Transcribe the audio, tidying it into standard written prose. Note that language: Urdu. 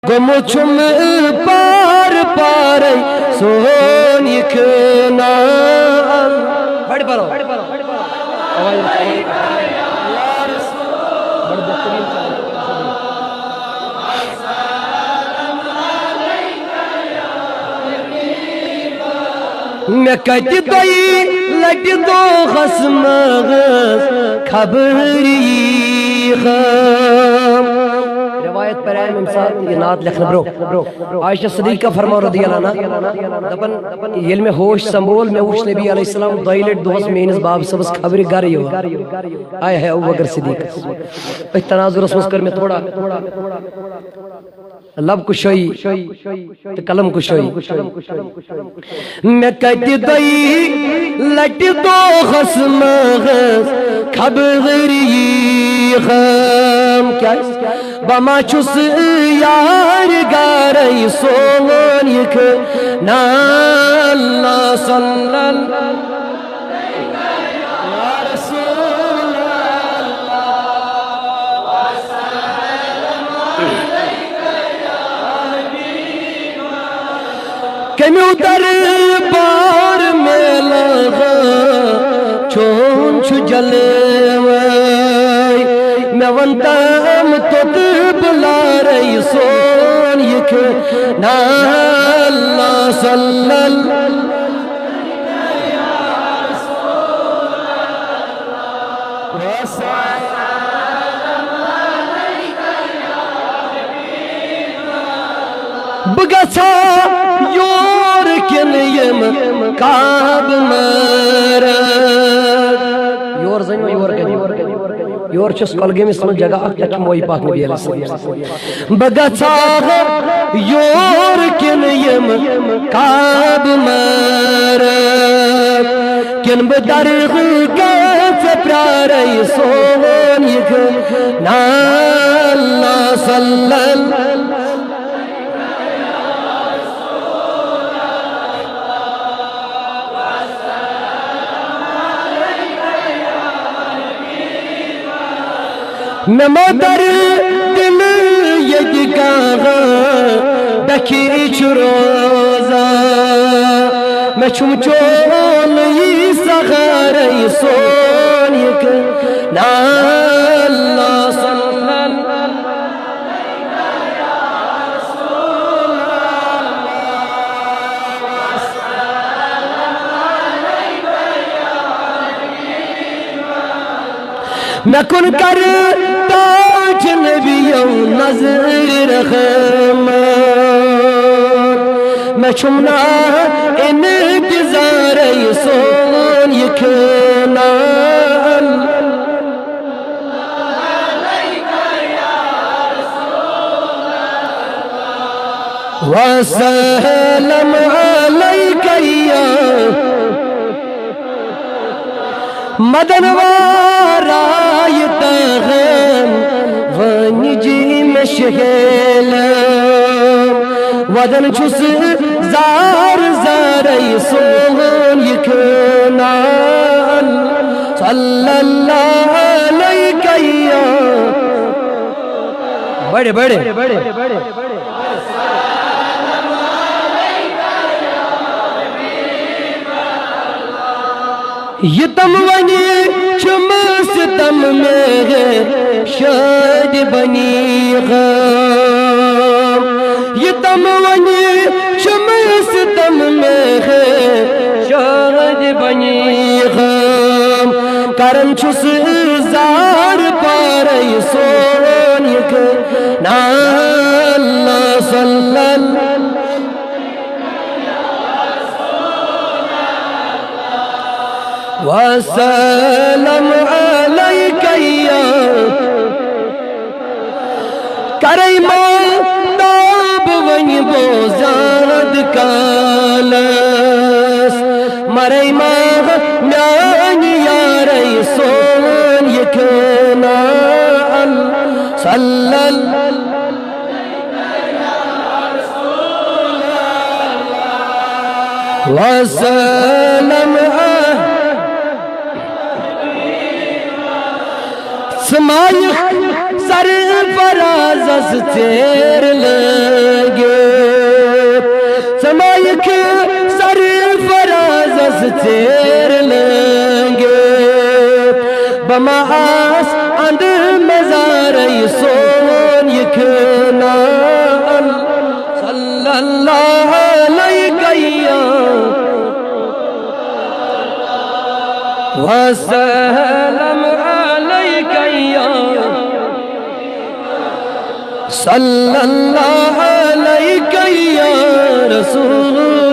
گمچم پار پار سون یکنا بڑھ پارو میں کہتی دوئی لٹی دو خسم خبری خام روایت پر ہے امسال یہ نات لکھنا برو عائشہ صدیقہ فرما رضی اللہ عنہ دپن یل میں ہوش سنبول میں اوش نبی علیہ السلام دویلٹ دوس میں انس باب سبس خبری گاری ہوا آئے ہے ابو بکر صدیق پہ تناظر اسمس کر میں تھوڑا لب کشوئی قلم کشوئی میں کہتی دوئی لٹی دو خسم خبری خام کیا بما چس یار گاری سون یک نا اللہ صلی اللہ کمیو در بار میں لغا چون چھ جلوئی میں ونتام تو بلا رہی سون یک نا اللہ صلی اللہ بگسا یور کنیم کعب مرد یور زنیو یور کنیم یور چس کلگیم اسم جگہ اکتا موئی پاک نبی علیہ السلام بگسا یور کنیم کعب مرد کن بدرغ کف پراری سون یک نا اللہ صلی اللہ میں مدر دل یدگاغا دکی چروزا میں چمچون ی سغاری سون یک نا اللہ صلی اللہ میں کن کر تاج نبیوں نظر رحم میں چمنا انتظار سون یکنا وسلم علیک یا مدن وارای تغم ونجی میں شہلم ودن چھس زار زاری سون یکنا صلی اللہ علیہ یا بڑے بڑے یہ تم ونی چم ستم میں شاد بنی غام یہ تم ونی چم ستم میں شاد بنی غام کرن چھس زار پاری سون یک نا اللہ صلی اللہ وسلم علیک یا کریما تاب ونی بوزاد کالس مریما میانی یاری سون یکنا صلی اللہ وسلم سمائی سر فراز از تیر لے بمعاس عند مزار يصون يكنا صلى الله عليك يا وسلم عليك يا صلى الله عليك يا رسول